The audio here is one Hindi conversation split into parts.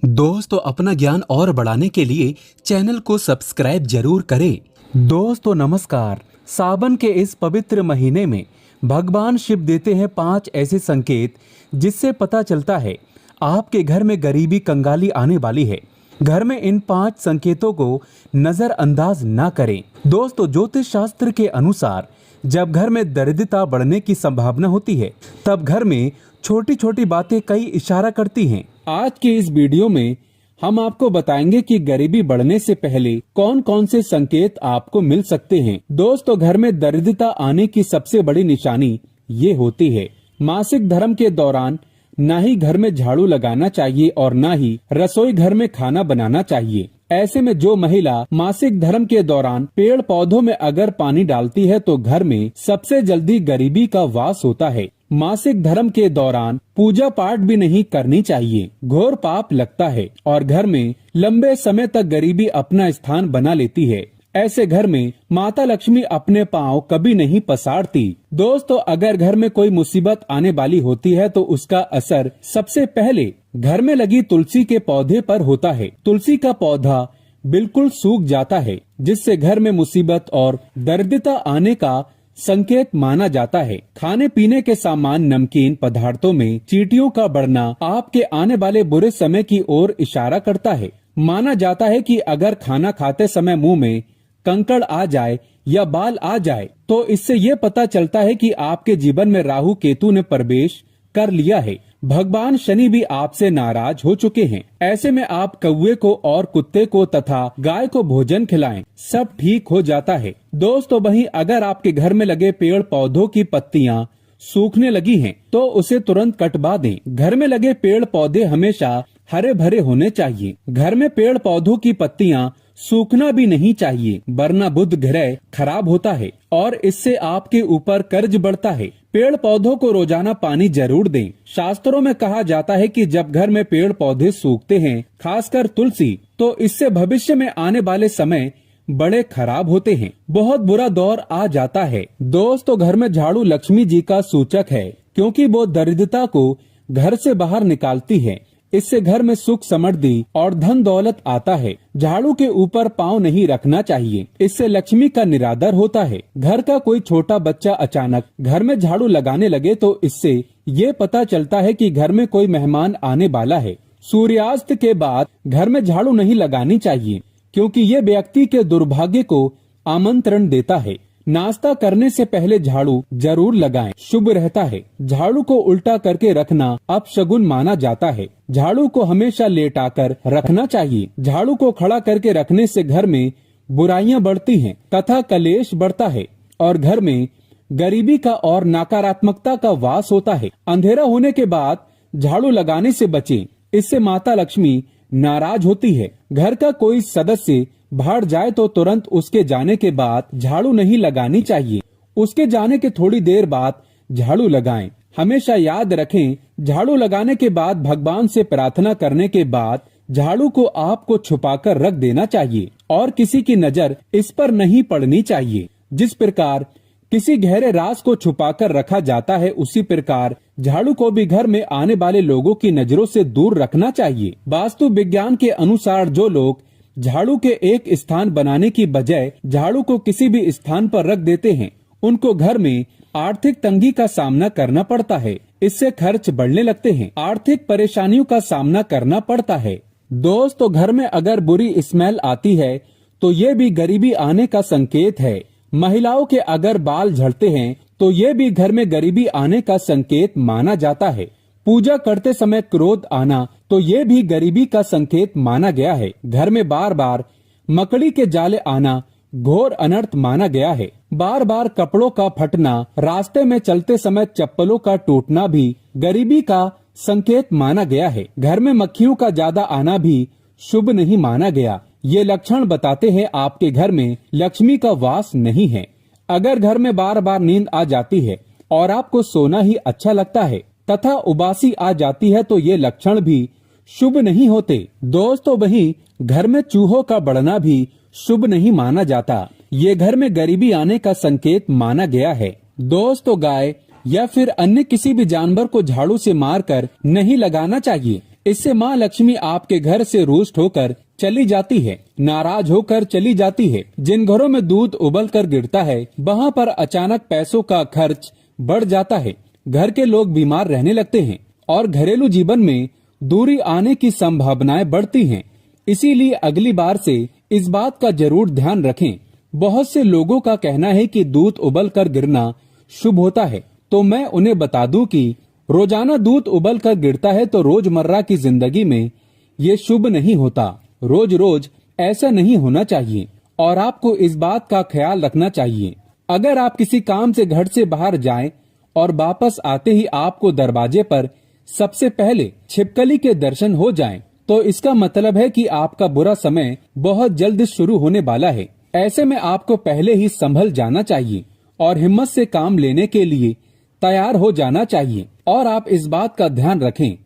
दोस्तों अपना ज्ञान और बढ़ाने के लिए चैनल को सब्सक्राइब जरूर करें। दोस्तों नमस्कार। सावन के इस पवित्र महीने में भगवान शिव देते हैं 5 ऐसे संकेत जिससे पता चलता है आपके घर में गरीबी कंगाली आने वाली है। घर में इन 5 संकेतों को नजरअंदाज ना करें। दोस्तों ज्योतिष शास्त्र के अनुसार जब घर में दरिद्रता बढ़ने की संभावना होती है तब घर में छोटी छोटी बातें कई इशारा करती हैं। आज के इस वीडियो में हम आपको बताएंगे कि गरीबी बढ़ने से पहले कौन कौन से संकेत आपको मिल सकते हैं। दोस्तों घर में दरिद्रता आने की सबसे बड़ी निशानी ये होती है मासिक धर्म के दौरान ना ही घर में झाड़ू लगाना चाहिए और ना ही रसोई घर में खाना बनाना चाहिए। ऐसे में जो महिला मासिक धर्म के दौरान पेड़ पौधों में अगर पानी डालती है तो घर में सबसे जल्दी गरीबी का वास होता है। मासिक धर्म के दौरान पूजा पाठ भी नहीं करनी चाहिए, घोर पाप लगता है और घर में लंबे समय तक गरीबी अपना स्थान बना लेती है। ऐसे घर में माता लक्ष्मी अपने पांव कभी नहीं पसारती। दोस्तों अगर घर में कोई मुसीबत आने वाली होती है तो उसका असर सबसे पहले घर में लगी तुलसी के पौधे पर होता है। तुलसी का पौधा बिल्कुल सूख जाता है जिससे घर में मुसीबत और दरिद्रता आने का संकेत माना जाता है। खाने पीने के सामान नमकीन पदार्थों में चींटियों का बढ़ना आपके आने वाले बुरे समय की ओर इशारा करता है। माना जाता है कि अगर खाना खाते समय मुंह में कंकड़ आ जाए या बाल आ जाए तो इससे ये पता चलता है कि आपके जीवन में राहु केतु ने प्रवेश कर लिया है। भगवान शनि भी आपसे नाराज हो चुके हैं। ऐसे में आप कौवे को और कुत्ते को तथा गाय को भोजन खिलाएं, सब ठीक हो जाता है। दोस्तों वहीं अगर आपके घर में लगे पेड़ पौधों की पत्तियां सूखने लगी हैं, तो उसे तुरंत कटवा दें। घर में लगे पेड़ पौधे हमेशा हरे भरे होने चाहिए। घर में पेड़ पौधों की पत्तियां सूखना भी नहीं चाहिए वरना बुध ग्रह खराब होता है और इससे आपके ऊपर कर्ज बढ़ता है। पेड़ पौधों को रोजाना पानी जरूर दें। शास्त्रों में कहा जाता है कि जब घर में पेड़ पौधे सूखते हैं, खासकर तुलसी, तो इससे भविष्य में आने वाले समय बड़े खराब होते हैं, बहुत बुरा दौर आ जाता है। दोस्तों घर में झाड़ू लक्ष्मी जी का सूचक है क्योंकि वो दरिद्रता को घर से बाहर निकालती है। इससे घर में सुख समृद्धि और धन दौलत आता है। झाड़ू के ऊपर पाँव नहीं रखना चाहिए, इससे लक्ष्मी का निरादर होता है। घर का कोई छोटा बच्चा अचानक घर में झाड़ू लगाने लगे तो इससे ये पता चलता है कि घर में कोई मेहमान आने वाला है। सूर्यास्त के बाद घर में झाड़ू नहीं लगानी चाहिए क्योंकि ये व्यक्ति के दुर्भाग्य को आमंत्रण देता है। नाश्ता करने से पहले झाड़ू जरूर लगाएं, शुभ रहता है। झाड़ू को उल्टा करके रखना अपशगुन माना जाता है। झाड़ू को हमेशा लेटाकर रखना चाहिए। झाड़ू को खड़ा करके रखने से घर में बुराइयां बढ़ती हैं तथा कलेश बढ़ता है और घर में गरीबी का और नकारात्मकता का वास होता है। अंधेरा होने के बाद झाड़ू लगाने से बचें, इससे माता लक्ष्मी नाराज होती है। घर का कोई सदस्य बाहर जाए तो तुरंत उसके जाने के बाद झाड़ू नहीं लगानी चाहिए, उसके जाने के थोड़ी देर बाद झाड़ू लगाएं। हमेशा याद रखें, झाड़ू लगाने के बाद भगवान से प्रार्थना करने के बाद झाड़ू को आपको छुपाकर रख देना चाहिए और किसी की नजर इस पर नहीं पड़नी चाहिए। जिस प्रकार किसी गहरे राज को छुपाकर रखा जाता है, उसी प्रकार झाड़ू को भी घर में आने वाले लोगों की नजरों से दूर रखना चाहिए। वास्तु विज्ञान के अनुसार जो लोग झाड़ू के एक स्थान बनाने की बजाय झाड़ू को किसी भी स्थान पर रख देते हैं, उनको घर में आर्थिक तंगी का सामना करना पड़ता है। इससे खर्च बढ़ने लगते हैं, आर्थिक परेशानियों का सामना करना पड़ता है। दोस्तों घर में अगर बुरी स्मेल आती है तो ये भी गरीबी आने का संकेत है। महिलाओं के अगर बाल झड़ते हैं तो ये भी घर में गरीबी आने का संकेत माना जाता है। पूजा करते समय क्रोध आना तो ये भी गरीबी का संकेत माना गया है। घर में बार बार मकड़ी के जाले आना घोर अनर्थ माना गया है। बार बार कपड़ों का फटना, रास्ते में चलते समय चप्पलों का टूटना भी गरीबी का संकेत माना गया है। घर में मक्खियों का ज्यादा आना भी शुभ नहीं माना गया। ये लक्षण बताते हैं आपके घर में लक्ष्मी का वास नहीं है। अगर घर में बार बार नींद आ जाती है और आपको सोना ही अच्छा लगता है तथा उबासी आ जाती है तो ये लक्षण भी शुभ नहीं होते। दोस्तों वहीं घर में चूहों का बढ़ना भी शुभ नहीं माना जाता, ये घर में गरीबी आने का संकेत माना गया है। दोस्तों गाय या फिर अन्य किसी भी जानवर को झाड़ू से मारकर नहीं लगाना चाहिए, इससे माँ लक्ष्मी आपके घर से रुष्ट होकर चली जाती है, नाराज होकर चली जाती है। जिन घरों में दूध उबल कर गिरता है वहाँ पर अचानक पैसों का खर्च बढ़ जाता है, घर के लोग बीमार रहने लगते हैं और घरेलू जीवन में दूरी आने की संभावनाएं बढ़ती हैं। इसीलिए अगली बार से इस बात का जरूर ध्यान रखें। बहुत से लोगों का कहना है कि दूध उबल कर गिरना शुभ होता है, तो मैं उन्हें बता दूं कि रोजाना दूध उबल कर गिरता है तो रोजमर्रा की जिंदगी में ये शुभ नहीं होता। रोज रोज ऐसा नहीं होना चाहिए और आपको इस बात का ख्याल रखना चाहिए। अगर आप किसी काम से घर से बाहर जाएं और वापस आते ही आपको दरवाजे पर सबसे पहले छिपकली के दर्शन हो जाएं, तो इसका मतलब है कि आपका बुरा समय बहुत जल्द शुरू होने वाला है। ऐसे में आपको पहले ही संभल जाना चाहिए और हिम्मत से काम लेने के लिए तैयार हो जाना चाहिए। और आप इस बात का ध्यान रखें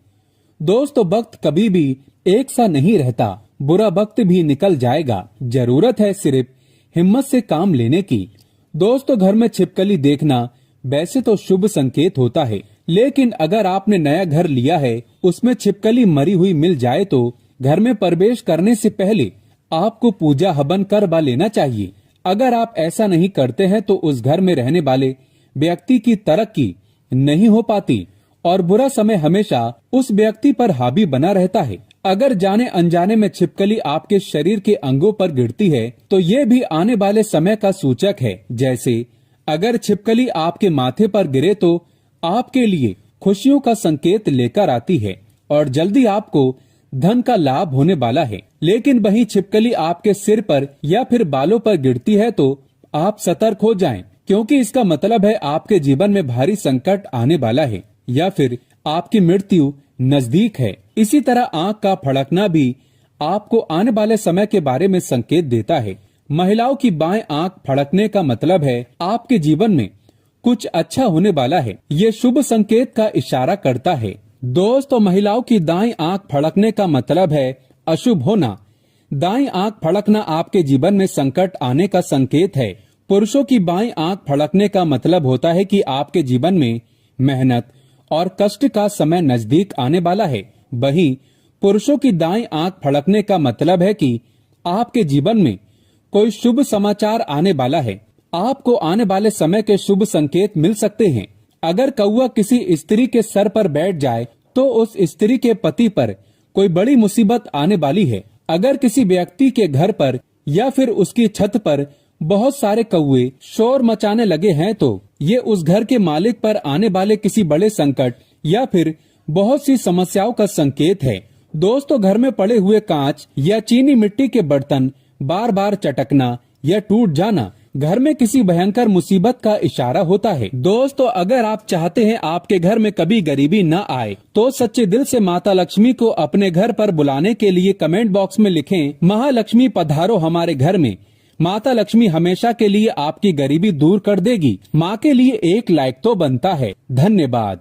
दोस्तों, वक्त कभी भी एक सा नहीं रहता, बुरा वक्त भी निकल जाएगा। जरूरत है सिर्फ हिम्मत से काम लेने की। दोस्तों, घर में छिपकली देखना वैसे तो शुभ संकेत होता है, लेकिन अगर आपने नया घर लिया है, उसमें छिपकली मरी हुई मिल जाए तो घर में प्रवेश करने से पहले आपको पूजा हवन करवा लेना चाहिए। अगर आप ऐसा नहीं करते हैं तो उस घर में रहने वाले व्यक्ति की तरक्की नहीं हो पाती और बुरा समय हमेशा उस व्यक्ति पर हावी बना रहता है। अगर जाने अनजाने में छिपकली आपके शरीर के अंगों पर गिरती है तो ये भी आने वाले समय का सूचक है। जैसे अगर छिपकली आपके माथे पर गिरे तो आपके लिए खुशियों का संकेत लेकर आती है और जल्दी आपको धन का लाभ होने वाला है। लेकिन वही छिपकली आपके सिर पर या फिर बालों पर गिरती है तो आप सतर्क हो जाएं, क्योंकि इसका मतलब है आपके जीवन में भारी संकट आने वाला है या फिर आपकी मृत्यु नजदीक है। इसी तरह आंख का फड़कना भी आपको आने वाले समय के बारे में संकेत देता है। महिलाओं की बाएं आंख फड़कने का मतलब है आपके जीवन में कुछ अच्छा होने वाला है। ये शुभ संकेत का इशारा करता है। दोस्तों, महिलाओं की दाईं आंख फड़कने का मतलब है अशुभ होना। दाईं आंख फड़कना आपके जीवन में संकट आने का संकेत है। पुरुषों की बाईं आंख फड़कने का मतलब होता है कि आपके जीवन में मेहनत और कष्ट का समय नजदीक आने वाला है। वहीं पुरुषों की दाईं आंख फड़कने का मतलब है कि आपके जीवन में कोई शुभ समाचार आने वाला है। आपको आने वाले समय के शुभ संकेत मिल सकते हैं। अगर कौवा किसी स्त्री के सर पर बैठ जाए तो उस स्त्री के पति पर कोई बड़ी मुसीबत आने वाली है। अगर किसी व्यक्ति के घर पर या फिर उसकी छत पर बहुत सारे कौवे शोर मचाने लगे हैं तो ये उस घर के मालिक पर आने वाले किसी बड़े संकट या फिर बहुत सी समस्याओं का संकेत है। दोस्तों, घर में पड़े हुए कांच या चीनी मिट्टी के बर्तन बार बार चटकना या टूट जाना घर में किसी भयंकर मुसीबत का इशारा होता है। दोस्तों, अगर आप चाहते हैं आपके घर में कभी गरीबी न आए तो सच्चे दिल से माता लक्ष्मी को अपने घर पर बुलाने के लिए कमेंट बॉक्स में लिखें, महालक्ष्मी पधारो हमारे घर में। माता लक्ष्मी हमेशा के लिए आपकी गरीबी दूर कर देगी। माँ के लिए एक लाइक तो बनता है। धन्यवाद।